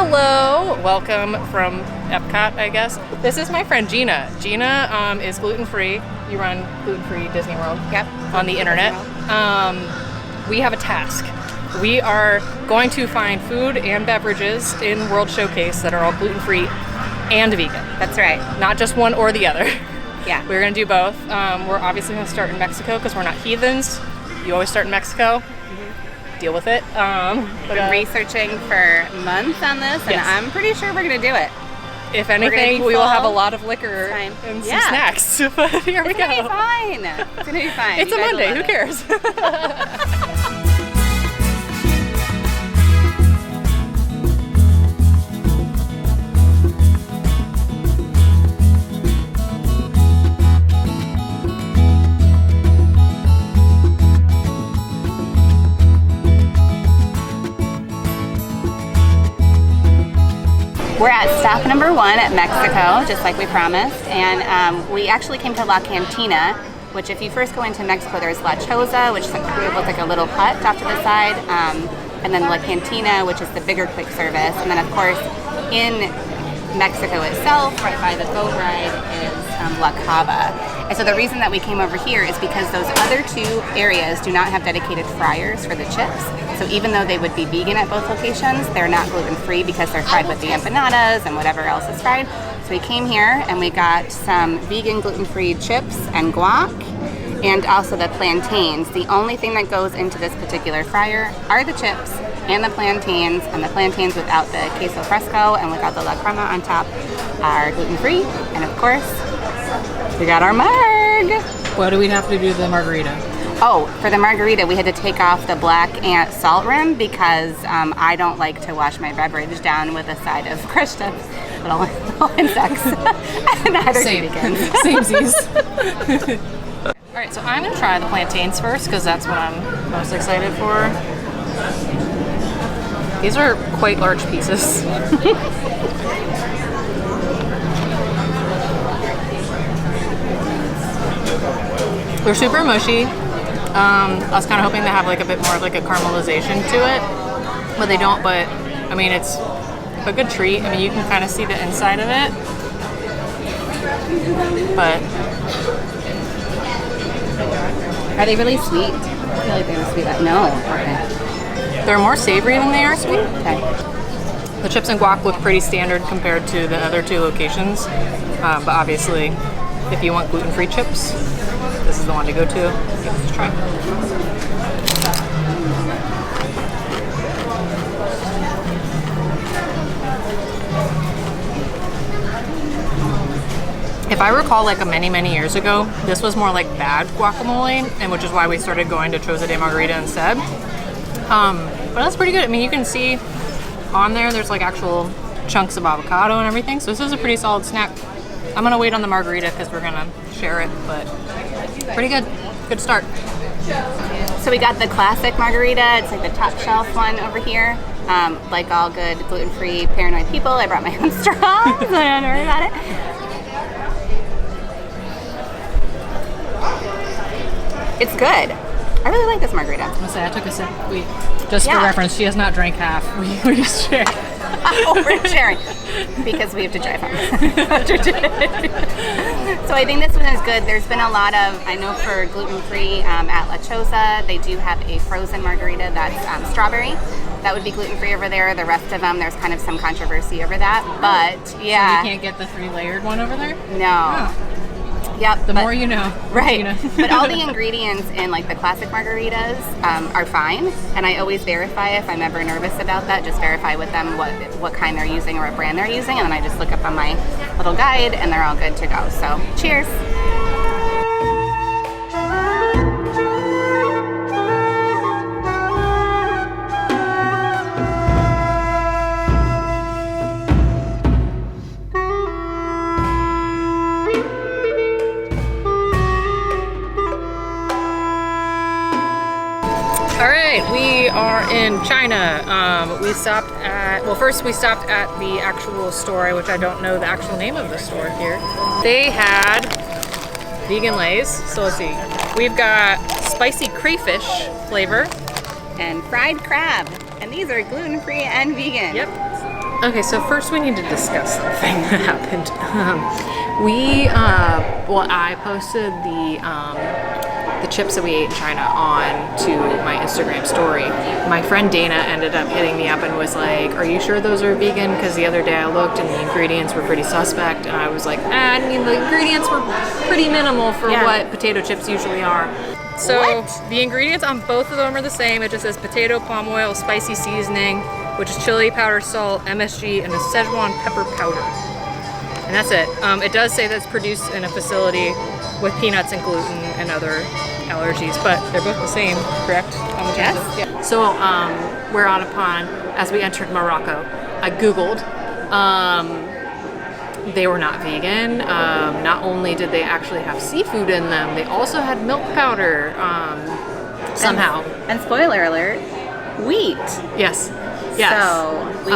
Hello, welcome from EPCOT, I guess. This is my friend Gina. Gina is gluten-free. You run gluten-free Disney World. Yep. On the internet. We have a task. We are going to find food and beverages in World Showcase that are all gluten-free and vegan. That's right. Not just one or the other. Yeah. We're going to do both. We're obviously going to start in Mexico because we're not heathens. You always start in Mexico. Deal with it. Been researching for months on this, and Yes. I'm pretty sure we're going to do it. If anything, we will have a lot of liquor and some Yeah. snacks. But here we go. It's going to be fine. It's going to be fine. It's You a guys will Monday. love Who it. cares? We're at stop number 1 at Mexico, just like we promised, and we actually came to La Cantina, which if you first go into Mexico, there's La Choza, which looks like a little hut off to the side, and then La Cantina, which is the bigger quick service, and then of course in Mexico itself, right by the boat ride, is La Cava. And so the reason that we came over here is because those other two areas do not have dedicated fryers for the chips. So even though they would be vegan at both locations, they're not gluten-free because they're fried with the empanadas and whatever else is fried. So we came here and we got some vegan gluten-free chips and guac, and also the plantains. The only thing that goes into this particular fryer are the chips and the plantains without the queso fresco and without the la crema on top are gluten-free. And of course, we got our mug. What do we have to do to the margarita? Oh, for the margarita, we had to take off the black ant salt rim because I don't like to wash my beverage down with a side of crushed up little insects. Neither do vegans. Samesies. All right, so I'm gonna try the plantains first because that's what I'm most excited for. These are quite large pieces. They're super mushy. I was kind of hoping to have like a bit more of like a caramelization to it, but they don't. But I mean, it's a good treat. I mean, you can kind of see the inside of it, but Are they really sweet? I feel like they were sweet. No. Okay. they're more savory than they are sweet. Okay. The chips and guac look pretty standard compared to the other two locations, but obviously, if you want gluten-free chips, this is the one to go to. Let's try. If I recall, like many years ago, this was more like bad guacamole, and which is why we started going to Choza de Margarita instead. But that's pretty good. I mean, you can see on there's like actual chunks of avocado and everything, so this is a pretty solid snack. I'm gonna wait on the margarita because we're gonna share it, but pretty good. Good start. So we got the classic margarita. It's like the top shelf one over here. Like all good gluten-free paranoid people, I brought my own straws. I don't worry about it. It's good. I really like this margarita. I'm gonna say I took a sip. Just for reference, she has not drank half. We just shared. Oh, we're sharing because we have to drive home. So I think this one is good. There's been a lot of, I know for gluten-free at La Choza, they do have a frozen margarita that's strawberry. That would be gluten-free over there. The rest of them, there's kind of some controversy over that. But yeah. So you can't get the 3-layered one over there? No. Oh. Yep. The more you know. Right. You know. But all the ingredients in like the classic margaritas are fine. And I always verify if I'm ever nervous about that, just verify with them what kind they're using or what brand they're using. And then I just look up on my little guide and they're all good to go. So cheers. All right, we are in China. We stopped at, well, first we stopped at the actual store, which I don't know the actual name of the store here. They had vegan Lays. So let's see. We've got spicy crayfish flavor. And fried crab. And these are gluten-free and vegan. Yep. Okay, so first we need to discuss something that happened. I posted the chips that we ate in China on to my Instagram story. My friend Dana ended up hitting me up and was like, "Are you sure those are vegan?" Because the other day I looked and the ingredients were pretty suspect, and I was like, I mean, the ingredients were pretty minimal for what potato chips usually are. So the ingredients on both of them are the same. It just says potato, palm oil, spicy seasoning, which is chili powder, salt, MSG, and a Szechuan pepper powder. And that's it. It does say that it's produced in a facility with peanuts and gluten and other allergies, but they're both the same, correct? Yes. Yeah. So whereupon, as we entered Morocco, I Googled. They were not vegan. Not only did they actually have seafood in them, they also had milk powder somehow. And spoiler alert, wheat. Yes. So we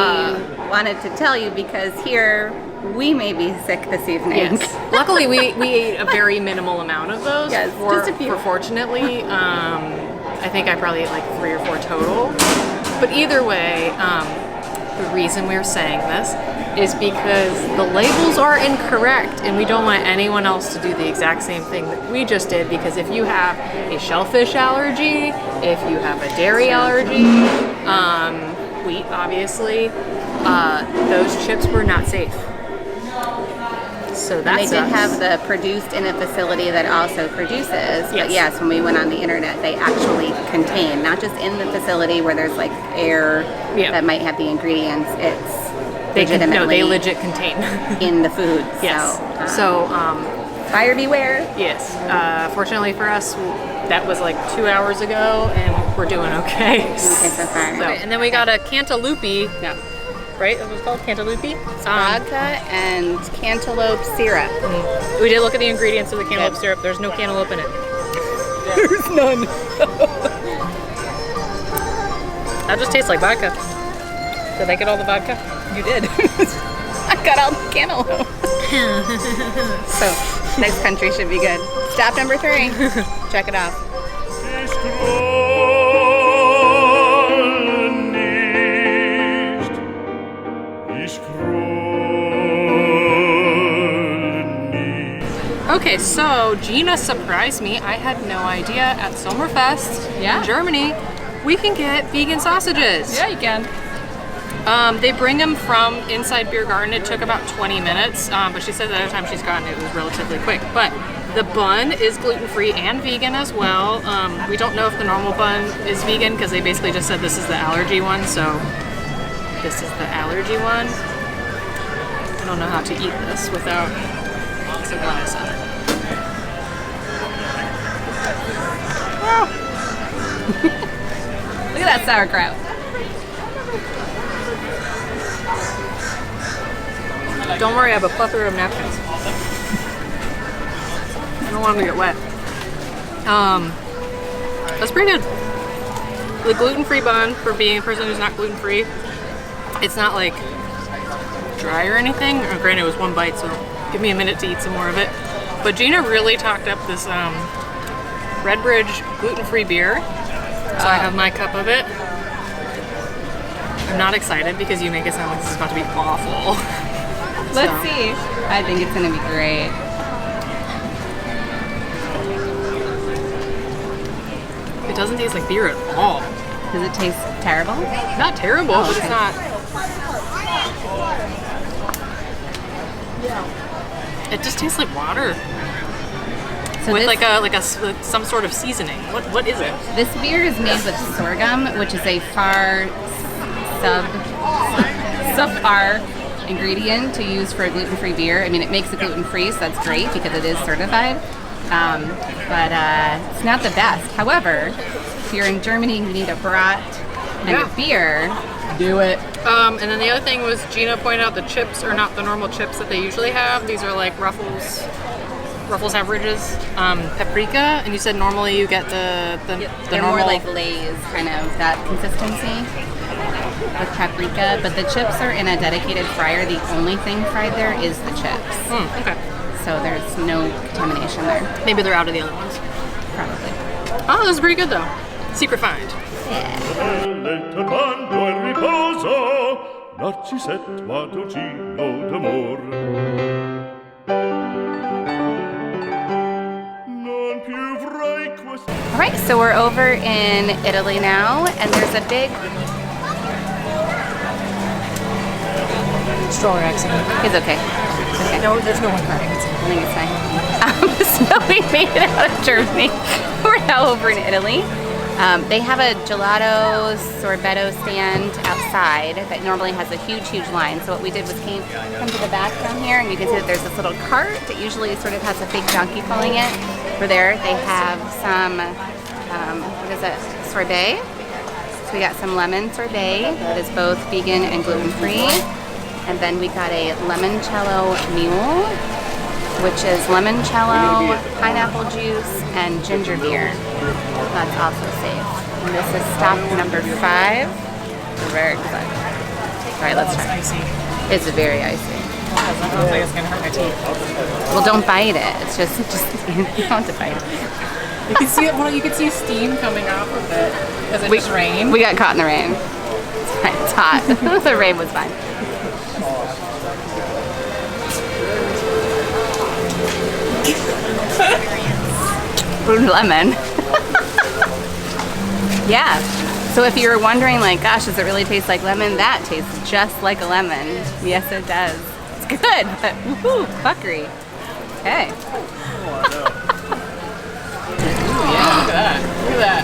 wanted to tell you because here we may be sick this evening. Yes. Luckily, we ate a very minimal amount of those. Yes, just a few. Fortunately, I think I probably ate like 3 or 4 total. But either way, the reason we're saying this is because the labels are incorrect, and we don't want anyone else to do the exact same thing that we just did, because if you have a shellfish allergy, if you have a dairy allergy, wheat obviously, those chips were not safe. So that's they did have the produced in a facility that also produces, but yes, when we went on the internet, they actually contain, not just in the facility where there's like air that might have the ingredients, it's they legit contain in the food. Yes. So buyer beware. Yes. Fortunately for us, that was like 2 hours ago, and we're doing okay. Okay, so far. Okay, and then we got a cantaloupe. Yeah. Right? It was called cantaloupe. Vodka and cantaloupe syrup. We did look at the ingredients of the cantaloupe syrup. There's no cantaloupe in it. There's none. That just tastes like vodka. Did I get all the vodka? You did. I got all the cantaloupe. So, next country should be good. Stop number 3. Check it out. Okay, so Gina surprised me. I had no idea at Sommerfest in Germany we can get vegan sausages. Yeah, you can. They bring them from inside Beer Garden. It took about 20 minutes, but she said the other time she's gotten it was relatively quick. But the bun is gluten-free and vegan as well. We don't know if the normal bun is vegan because they basically just said this is the allergy one, so this is the allergy one. I don't know how to eat this without the glass on it. Look at that sauerkraut. Don't worry, I have a plethora of napkins. I don't want them to get wet. That's pretty good. The gluten-free bun, for being a person who's not gluten-free, it's not like dry or anything. Granted, it was 1 bite, so give me a minute to eat some more of it. But Gina really talked up this Redbridge gluten-free beer. So I have my cup of it. I'm not excited because you make it sound like this is about to be awful. Let's see. I think it's going to be great. It doesn't taste like beer at all. Does it taste terrible? Not terrible, but it's not. It just tastes like water. So with like some sort of seasoning. What is it? This beer is made with sorghum, which is a far subpar ingredient to use for a gluten-free beer. I mean, it makes it gluten-free, so that's great because it is certified. But it's not the best. However, if you're in Germany and you need a brat and a beer, do it. And then the other thing was Gina pointed out the chips are not the normal chips that they usually have. These are like Ruffles averages, paprika, and you said normally you get the they're normal, more like Lay's, kind of that consistency with paprika, but the chips are in a dedicated fryer. The only thing fried there is the chips. Okay. So there's no contamination there. Maybe they're out of the other ones. Probably. Oh, this is pretty good though. Secret find. Yeah. Narcisetto Adolcino d'amor. Non più avrai questo. All right, so we're over in Italy now, and there's a big... Strong accent. It's okay. It's okay. No, there's no one crying. I think it's fine. So we made it out of Germany. We're now over in Italy. They have a gelato sorbetto stand outside that normally has a huge line. So what we did was come to the back down here, and you can see that there's this little cart that usually sort of has a fake donkey pulling it. For there, they have some, what is it, sorbet. So we got some lemon sorbet that is both vegan and gluten-free. And then we got a limoncello mule, which is limoncello, pineapple juice, and ginger beer. That's also safe. And this is stop number 5. We're very excited. All right, let's try. It's icy. It's very icy. I don't think it's gonna hurt my teeth. Well, don't bite it. It's just you don't have to bite it. You can see it. Well, you can see steam coming off of it because it just rained. We got caught in the rain. It's fine. It's hot. The rain was fine. Lemon. Yeah. So if you were wondering, like, gosh, does it really taste like lemon? That tastes just like a lemon. Yes, it does. It's good, but woohoo, fuckery. Okay. Yeah, look at that. Look at that.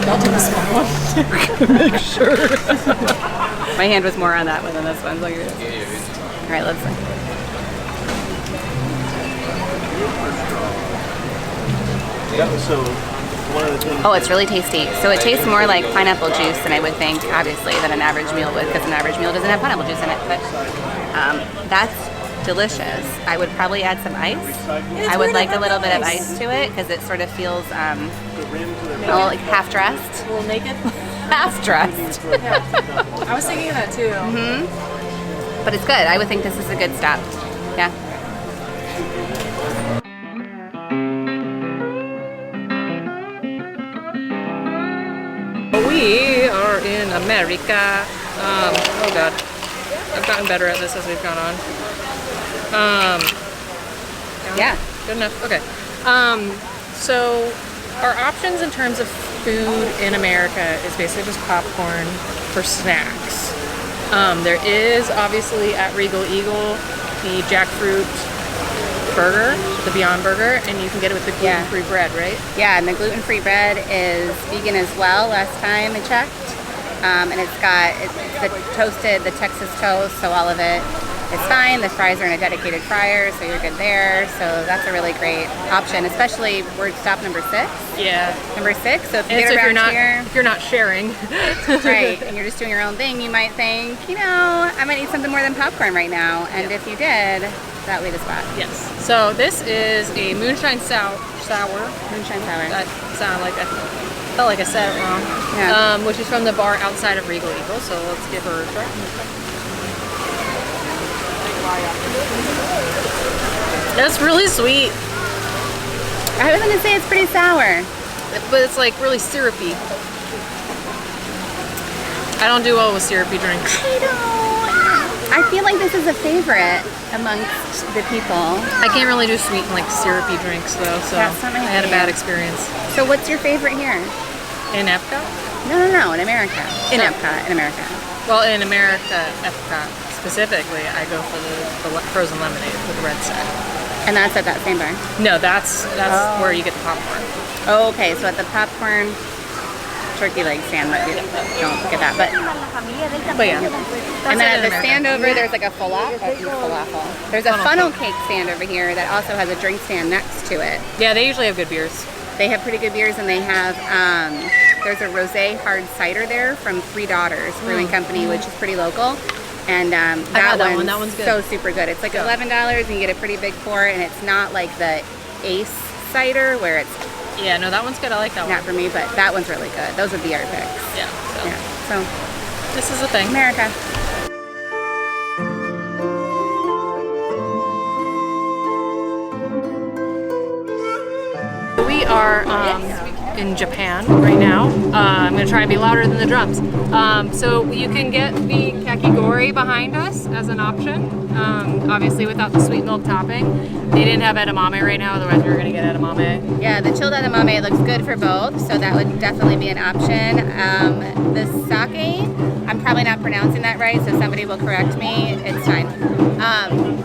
I'll do the small one. Make sure. My hand was more on that one than this one. Look at this. All right, let's see. So, one of the things. Oh, it's really tasty. So it tastes more like pineapple juice than I would think, obviously, than an average meal would, because an average meal doesn't have pineapple juice in it. But that's delicious. I would probably add some ice. I would like a little bit of ice to it because it sort of feels like half dressed. A little naked. Half dressed. I was thinking that too. But it's good. I would think this is a good stop. Yeah. We are in America. Oh god. I've gotten better at this as we've gone on. Yeah. Good enough. Okay. So our options in terms of food in America is basically just popcorn for snacks. There is obviously at Regal Eagle the jackfruit burger, the Beyond Burger, and you can get it with the gluten-free bread, right? Yeah, and the gluten-free bread is vegan as well, last time I checked. And it's the Texas toast, so all of it is fine. The fries are in a dedicated fryer, so you're good there. So that's a really great option, especially we're stop number 6. Yeah. Number 6, so if you And get so around here, if you're not sharing. right, and you're just doing your own thing, you might think, I might need something more than popcorn right now. And if you did, that would be the spot. Yes. So this is a moonshine sour. Moonshine sour. That sounded like I felt like I said it wrong. Yeah. Which is from the bar outside of Regal Eagle. So let's give her a try. That's really sweet, I was gonna say it's pretty sour. but it's like really syrupy. I don't do well with syrupy drinks. I feel like this is a favorite amongst the people. I can't really do sweet and like syrupy drinks though, so That's not my I had a thing. bad experience. So what's your favorite here? In EPCOT? No, in America. In Oh. Epcot, in America. Well, in America, EPCOT specifically, I go for the frozen lemonade with red sack. And that's at that same bar. No, that's where you get the popcorn. Oh, okay, so at the popcorn turkey leg stand, but you don't get that. But But yeah, and then at the America. stand over, there's like a falafel. There's a funnel cake stand over here that also has a drink stand next to it. Yeah, they usually have good beers. They have pretty good beers, and they have there's a rosé hard cider there from Three Daughters Brewing Company, which is pretty local. And had that one. That one's good. so super good. It's like $11, and you get a pretty big pour, and it's not like the Ace cider where it's Yeah, no, that one's good. I like that not one. for me, but that one's really good. Those would be our picks. Yeah, so Yeah. So this is the thing. America. We are in Japan right now. I'm gonna try and be louder than the drums. So you can get the kakigori behind us as an option, obviously without the sweet milk topping. They didn't have edamame right now, otherwise we were gonna get edamame. Yeah, the chilled edamame looks good for both, so that would definitely be an option. The sake, I'm probably not pronouncing that right, so somebody will correct me. It's fine.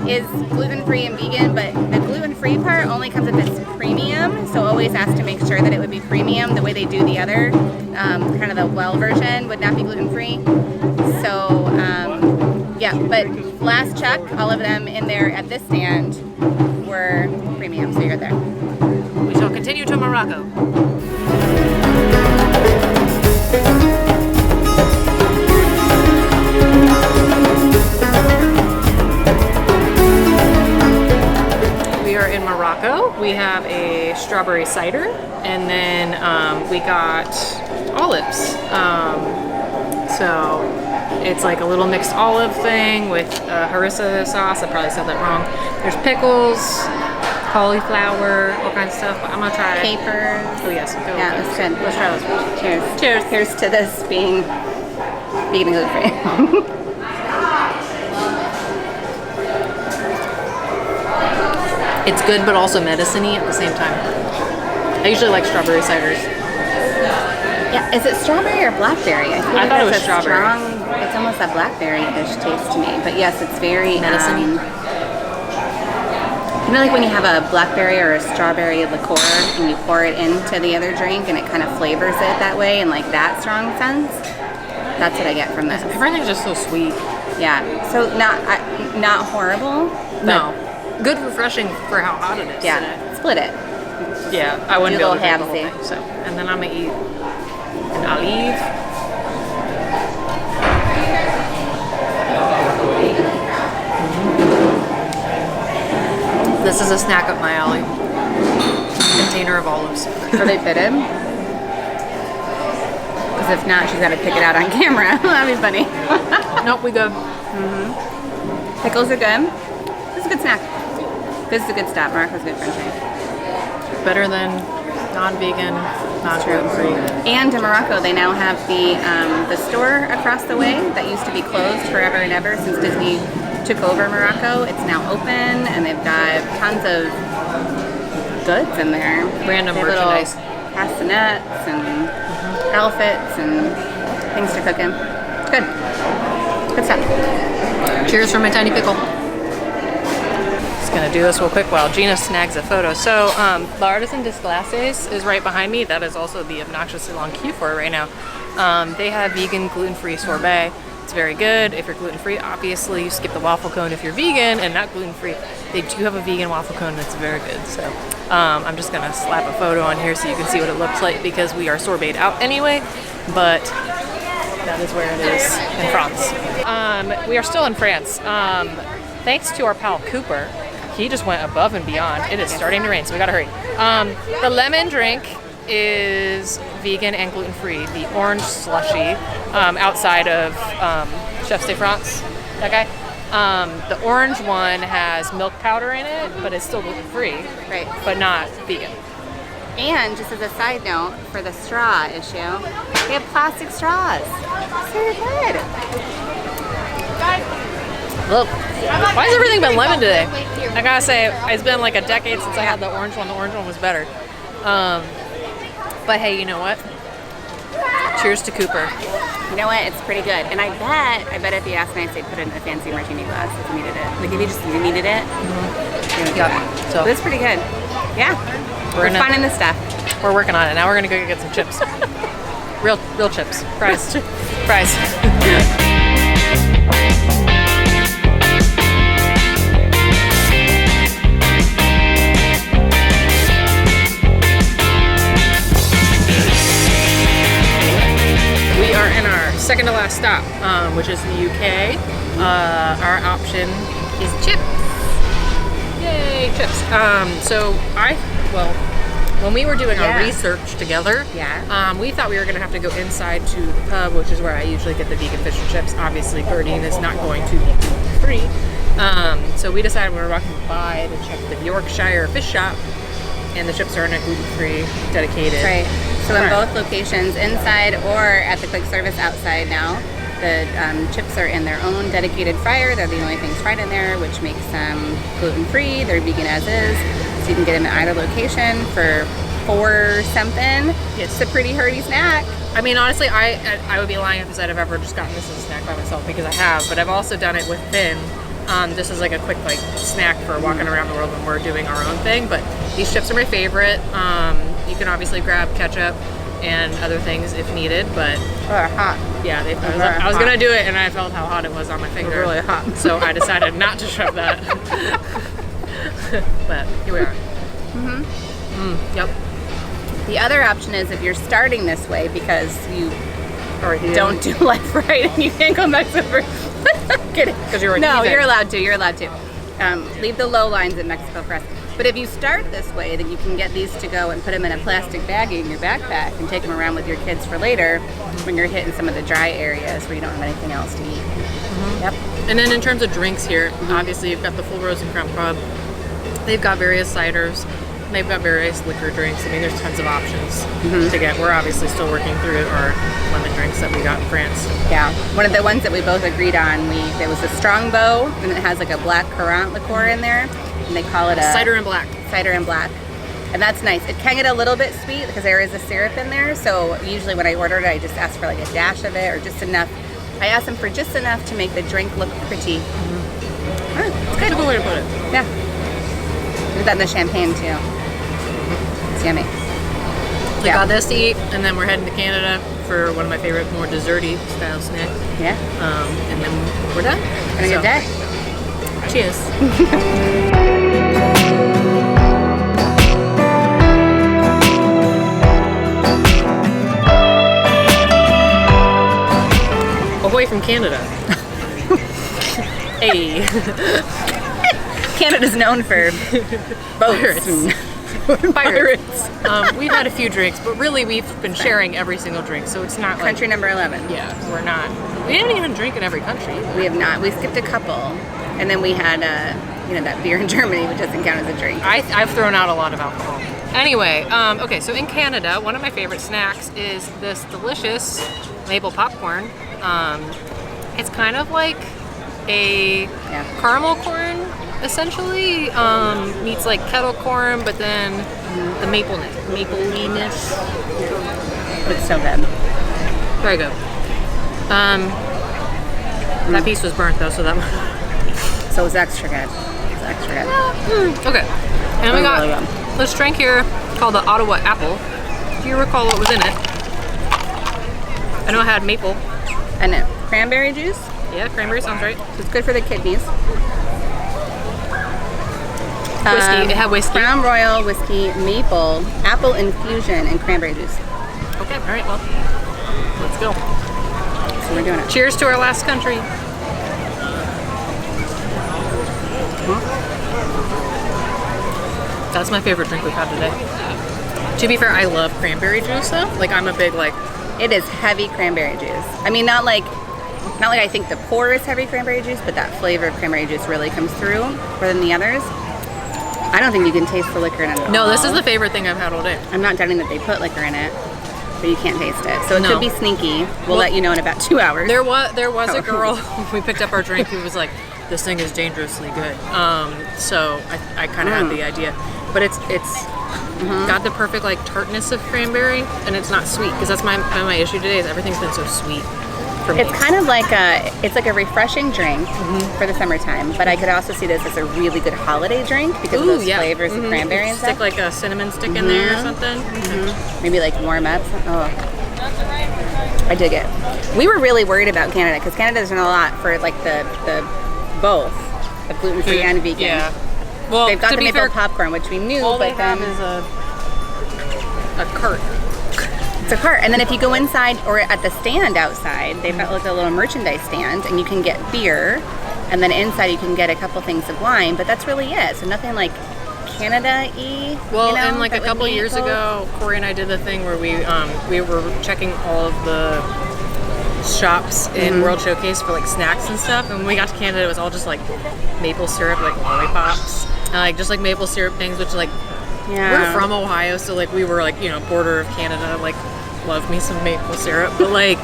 Is gluten-free and vegan, but the gluten-free part only comes if it's premium, so always ask to make sure that it would be premium. The way they do the other, kind of the well version, would not be gluten-free. So, yeah, but last check, all of them in there at this stand were premium, so you're there. We shall continue to Morocco. We are in Morocco. We have a strawberry cider, and then we got olives. So it's like a little mixed olive thing with harissa sauce. I probably said that wrong. There's pickles, cauliflower, all kinds of stuff. But I'm gonna try Capers. Oh yes. Yeah, that's good. Let's try this one. Cheers. Cheers. Here's to this being vegan and gluten-free. It's good, but also medicine-y at the same time. I usually like strawberry ciders. Yeah, is it strawberry or blackberry? I thought it was that's a strawberry. strong, it's almost a blackberry-ish taste to me. But yes, it's very Medicine-y. You know, like when you have a blackberry or a strawberry liqueur and you pour it into the other drink and it kind of flavors it that way in like that strong sense. That's what I get from this. Everything's just so sweet. Yeah, so not horrible. No. Good, refreshing for how hot it is. Yeah, split it. Yeah, I wouldn't be Do a able to drink the little whole halvesy. thing. So, and then I'm gonna eat an olive. This is a snack up my alley. Container of olives. Are they pitted? Because if not, she's got to pick it out on camera. That'd be funny. Nope, we good. Pickles are good. This is a good snack. This is a good stop. Morocco's a good country. Better than non-vegan, non-gluten-free. And in Morocco, they now have the store across the way that used to be closed forever and ever since Disney took over Morocco. It's now open, and they've got tons of goods in there. Random They have merchandise. little castanets and outfits and things to cook in. Good. Good stuff. Cheers for my tiny pickle. Just gonna do this real quick while Gina snags a photo. So, the Artisan des Glaces is right behind me. That is also the obnoxiously long queue for it right now. They have vegan, gluten-free sorbet. It's very good. If you're gluten-free, obviously you skip the waffle cone. If you're vegan and not gluten-free, they do have a vegan waffle cone that's very good. So, I'm just gonna slap a photo on here so you can see what it looks like because we are sorbet out anyway. But that is where it is in France. We are still in France. Thanks to our pal Cooper, he just went above and beyond. It is starting to rain, so we gotta hurry. The lemon drink is vegan and gluten-free. The orange slushy, outside of Chef de France, that guy. The orange one has milk powder in it, but it's still gluten-free, Right. but not vegan. And just as a side note, for the straw issue, they have plastic straws. So you're good. Look, why has everything been lemon today? I gotta say, it's been like a decade since I had the orange one. The orange one was better. But hey, you know what? Cheers to Cooper. You know what? It's pretty good. And I bet if you asked nice, they'd put it in a fancy martini glass if you needed it. Like if you needed it, you would do that. So But it's pretty good. Yeah. We're finding this stuff. We're working on it. Now we're gonna go get some chips. real chips. Fries. Fries. We are in our second to last stop, which is the UK. Our option is chips. Yay, chips. When we were doing our research together, we thought we were going to have to go inside to the pub, which is where I usually get the vegan fish and chips. Obviously, Gerdine is not going to be gluten-free. So we decided we were walking by to check the Yorkshire fish shop, and the chips are in a gluten-free, dedicated. Right. So in Right. both locations, inside or at the quick service outside now, the chips are in their own dedicated fryer. They're the only things fried in there, which makes them gluten-free. They're vegan as is. So you can get them at either location for $4 something. It's a pretty hearty snack. I mean, honestly, I would be lying if I said I've ever just gotten this as a snack by myself, because I have, but I've also done it with Finn. Just as like a quick like snack for walking around the world when we're doing our own thing. But these chips are my favorite. You can obviously grab ketchup and other things if needed, but Oh, they're hot. yeah, I was gonna do it and I felt how hot it was on my finger. They're really hot. So I decided not to shove that. But here we are. Yep. The other option is if you're starting this way because you Already don't do life right and you can't go back to kidding. Because you're a No, heathen. you're allowed to. You're allowed to. Leave the low lines in Mexico for us. But if you start this way, then you can get these to go and put them in a plastic baggie in your backpack and take them around with your kids for later when you're hitting some of the dry areas where you don't have anything else to eat. Yep. And then in terms of drinks here, obviously you've got the full roast and crown pub. They've got various ciders. They've got various liquor drinks. I mean, there's tons of options to get. We're obviously still working through our lemon drinks that we got in France. Yeah. One of the ones that we both agreed on, there was a strongbow, and it has like a black currant liqueur in there, and they call it a Cider and black. cider and black. And that's nice. It can get a little bit sweet because there is a syrup in there. So usually when I ordered it, I just ask for like a dash of it or just enough. I asked them for just enough to make the drink look pretty. Oh, it's That's a good. good way to put it. Yeah. We've done the champagne too. It's yummy. We got this to eat, and then we're heading to Canada for one of my favorite, more desserty style snacks. Yeah. And then we're done. Have a good day. Cheers. Ahoy from Canada. Hey. Canada's known for boats. Pirates. We've had a few drinks, but really we've been sharing every single drink, so it's not Country number 11. like... Yeah, we're not... We didn't even drink in every country. We have not. We skipped a couple. And then we had, that beer in Germany, which doesn't count as a drink. I've thrown out a lot of alcohol. Anyway, okay, so in Canada, one of my favorite snacks is this delicious maple popcorn. It's kind of like a caramel corn, essentially. Meets like kettle corn, but then the mapliness. It's so good. Very good. That piece was burnt though, so that. So it's extra good. It's extra good. Okay, and we got Really good. this drink here called the Ottawa Apple. Do you recall what was in it? I know it had maple. And cranberry juice. Yeah, cranberry sounds right. It's good for the kidneys. Whiskey. It had whiskey. Crown Royal, whiskey, maple, apple infusion, and cranberry juice. Okay, all right, well, let's go. So we're doing it. Cheers to our last country. That's my favorite drink we've had today. To be fair, I love cranberry juice though. Like I'm a big like. It is heavy cranberry juice. I mean, not like I think the pour is heavy cranberry juice, but that flavor of cranberry juice really comes through more than the others. I don't think you can taste the liquor in it at No, all. this is the favorite thing I've had all day. I'm not doubting that they put liquor in it, but you can't taste it. So it No. could be sneaky. We'll let you know in about 2 hours. There was a girl when we picked up our drink who was like, "This thing is dangerously good." So I kind of had the idea, but it's got the perfect like tartness of cranberry, and it's not sweet because that's my issue today is everything's been so sweet for me. It's kind of like a refreshing drink for the summertime, but I could also see this as a really good holiday drink because of those flavors of cranberry and Stick stuff. like a cinnamon stick in there or something. Maybe like warm up. Oh, I dig it. We were really worried about Canada because Canada's done a lot for like the both the gluten-free and vegan. Yeah. Well, They've got to the be maple fair, popcorn, which we knew, all they but then have is a cart. it's a cart. And then if you go inside or at the stand outside, they've got like a little merchandise stand, and you can get beer, and then inside you can get a couple things of wine. But that's really it. So nothing like Canada-y. Well, and like a couple years ago, Corey and I did the thing where we were checking all of the shops in World Showcase for like snacks and stuff, and when we got to Canada, it was all just like maple syrup, like lollipops, and like just like maple syrup things, which like Yeah. We're from Ohio, so like we were like, you know, border of Canada, like love me some maple syrup, but like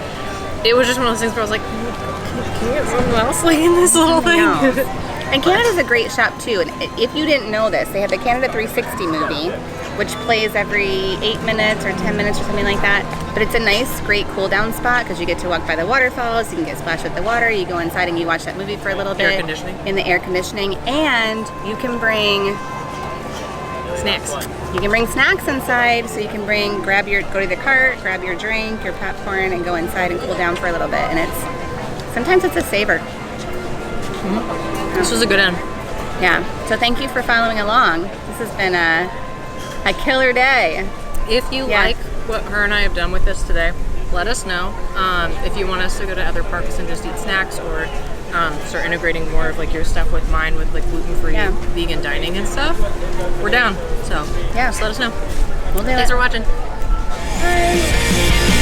it was just one of those things where I was like, can you get something else like in this little thing? No. And Canada's a great shop too. And if you didn't know this, they have the Canada 360 movie, which plays every 8 minutes or 10 minutes or something like that. But it's a nice, great cool down spot because you get to walk by the waterfalls, you can get splashed with the water, you go inside and you watch that movie for a little bit. Air conditioning. In the air conditioning. And you can bring Snacks. You can bring snacks inside, so you can go to the cart, grab your drink, your popcorn, and go inside and cool down for a little bit. And sometimes it's a saver. This was a good end. Yeah. So thank you for following along. This has been a killer day. If you Yeah. like what her and I have done with this today, let us know. If you want us to go to other parks and just eat snacks or start integrating more of like your stuff with mine with like gluten-free Yeah. vegan dining and stuff, we're down. So Yeah. just let us know. We'll do Thanks it. for watching. Bye.